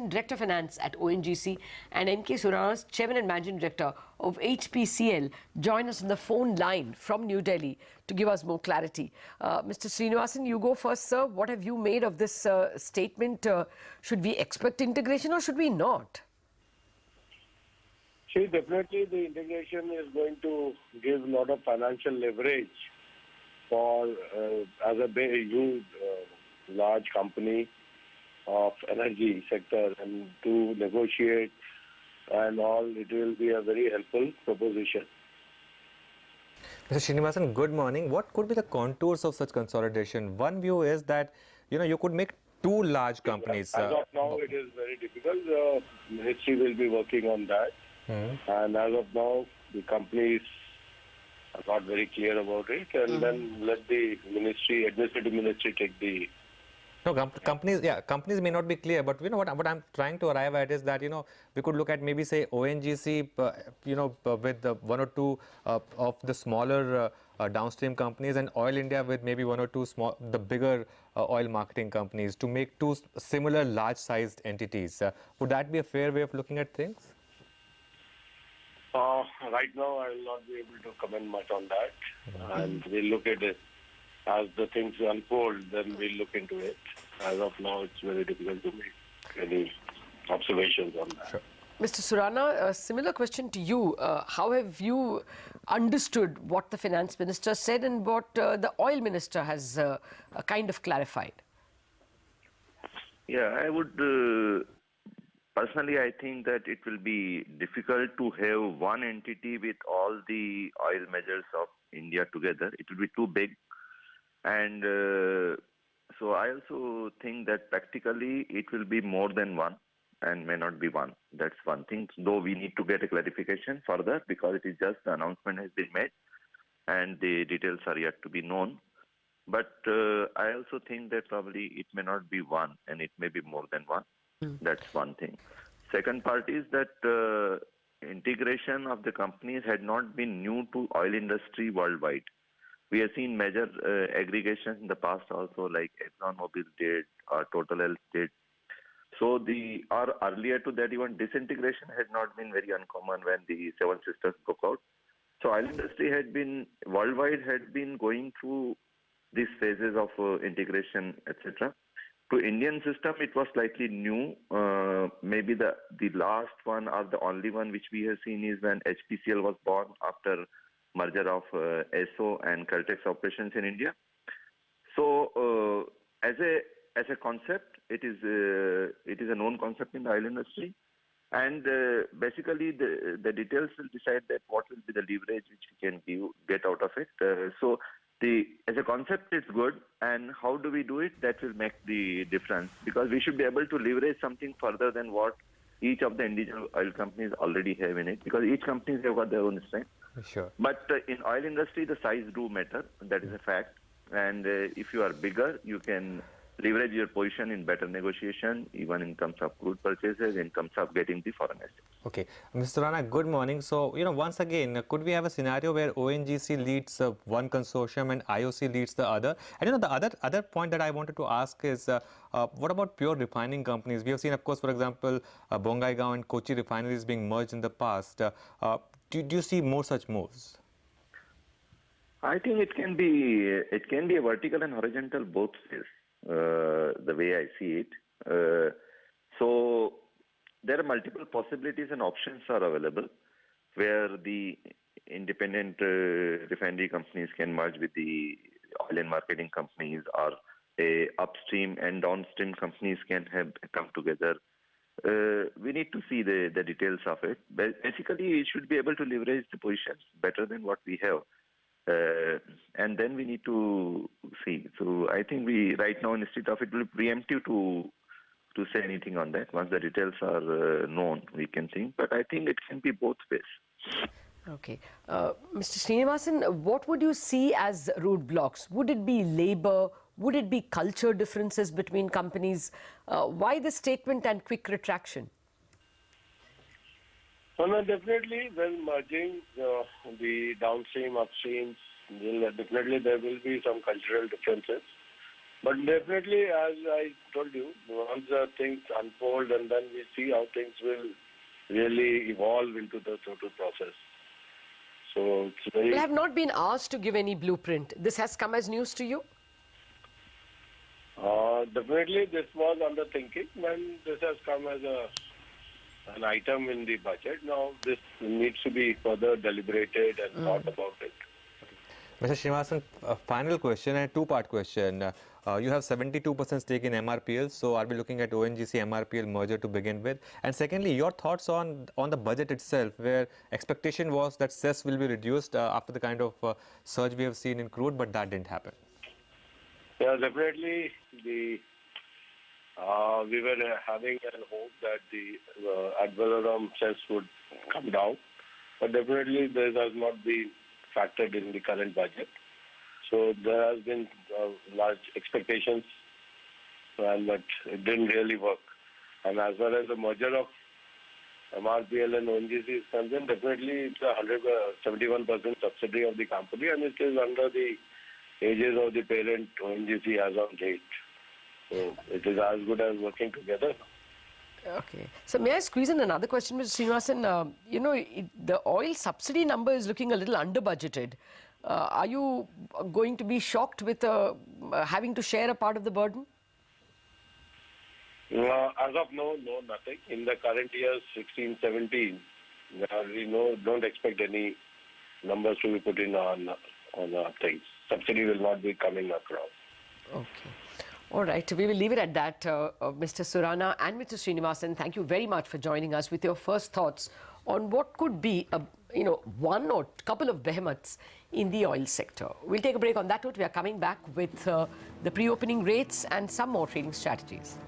Director Finance at ONGC, and MK Surana, Chairman and Managing Director of HPCL, join us on the phone line from New Delhi to give us more clarity. Mr. Srinivasan, you go first, sir. What have you made of this statement? Should we expect integration or should we not? See, definitely the integration is going to give a lot of financial leverage for as a very huge, large company of energy sector, and to negotiate and all, it will be a very helpful proposition. Mr. Srinivasan, good morning. What could be the contours of such consolidation? One view is that, you could make two large companies. As of now, it is very difficult. The ministry will be working on that. And as of now, the companies are not very clear about it. And then let the ministry, administrative ministry, take the... No, companies may not be clear, but what I'm trying to arrive at is that, we could look at maybe say ONGC, with one or two of the smaller downstream companies, and Oil India with maybe one or two the bigger oil marketing companies, to make two similar large-sized entities. Would that be a fair way of looking at things? Right now, I will not be able to comment much on that. And we'll look at it. As the things unfold, then we'll look into it. As of now, it's very difficult to make any observations on that. Sure. Mr. Surana, a similar question to you. How have you understood what the finance minister said and what the oil minister has kind of clarified? Yeah, I would personally, I think that it will be difficult to have one entity with all the oil majors of India together. It will be too big. And so I also think that practically it will be more than one and may not be one. That's one thing. Though we need to get a clarification further, because it is just the announcement has been made and the details are yet to be known. But I also think that probably it may not be one and it may be more than one. That's one thing. Second part is that integration of the companies had not been new to oil industry worldwide. We have seen major aggregations in the past also, like ExxonMobil did, or Total Health did. So or earlier to that, even disintegration had not been very uncommon when the Seven Sisters broke out. So oil industry worldwide had been going through these phases of integration, etc. To Indian system, it was slightly new. Maybe the last one or the only one which we have seen is when HPCL was born after merger of ESO and Caltex operations in India. So as a concept, it is a known concept in the oil industry, and basically the details will decide that what will be the leverage which we can get out of it. So as a concept, it's good, and how do we do it? That will make the difference, because we should be able to leverage something further than what each of the individual oil companies already have in it, because each company have got their own strength. Sure. But in oil industry, the size do matter. That is a fact. And if you are bigger, you can leverage your position in better negotiation, even in terms of crude purchases, in terms of getting the foreign assets. Okay. Mr. Rana, good morning. So, once again, could we have a scenario where ONGC leads one consortium and IOC leads the other? And the other point that I wanted to ask is, what about pure refining companies? We have seen, of course, for example, Bongaigaon and Kochi refineries being merged in the past. Do you see more such moves? I think it can be a vertical and horizontal both ways, the way I see it. So there are multiple possibilities and options are available where the independent refinery companies can merge with the oil and marketing companies, or upstream and downstream companies can have come together. We need to see the details of it. But basically, it should be able to leverage the positions better than what we have. And then we need to see. So I think right now instead of it will be preemptive to say anything on that. Once the details are known, we can think. But I think it can be both ways. Okay. Mr. Srinivasan, what would you see as roadblocks? Would it be labor? Would it be culture differences between companies? Why this statement and quick retraction? Well, no, definitely when merging the downstream, upstream, definitely there will be some cultural differences. But definitely, as I told you, once the things unfold and then we see how things will really evolve into the total process. So it's very... You have not been asked to give any blueprint. This has come as news to you? Definitely, this was under thinking when this has come as an item in the budget. Now, this needs to be further deliberated and thought about it. Mr. Srinivasan, a final question and a two-part question. You have 72% stake in MRPL, so are we looking at ONGC MRPL merger to begin with? And secondly, your thoughts on the budget itself, where expectation was that cess will be reduced after the kind of surge we have seen in crude, but that didn't happen. Yeah, definitely. We were having a hope that the ad valorem cess would come down, but definitely this has not been factored in the current budget. So there has been large expectations, but it didn't really work. And as far as the merger of MRPL and ONGC is concerned, definitely it's a 71% subsidiary of the company, and it is under the aegis of the parent ONGC as of date. So it is as good as working together. Okay. So may I squeeze in another question, Mr. Srinivasan? The oil subsidy number is looking a little under budgeted. Are you going to be shocked with having to share a part of the burden? As of now, no, nothing. In the current year, 16-17, we don't expect any numbers to be put in on things. Subsidy will not be coming across. Okay. All right. We will leave it at that. Mr. Surana and Mr. Srinivasan, thank you very much for joining us with your first thoughts on what could be one or couple of behemoths in the oil sector. We'll take a break on that note. We are coming back with the pre-opening rates and some more trading strategies.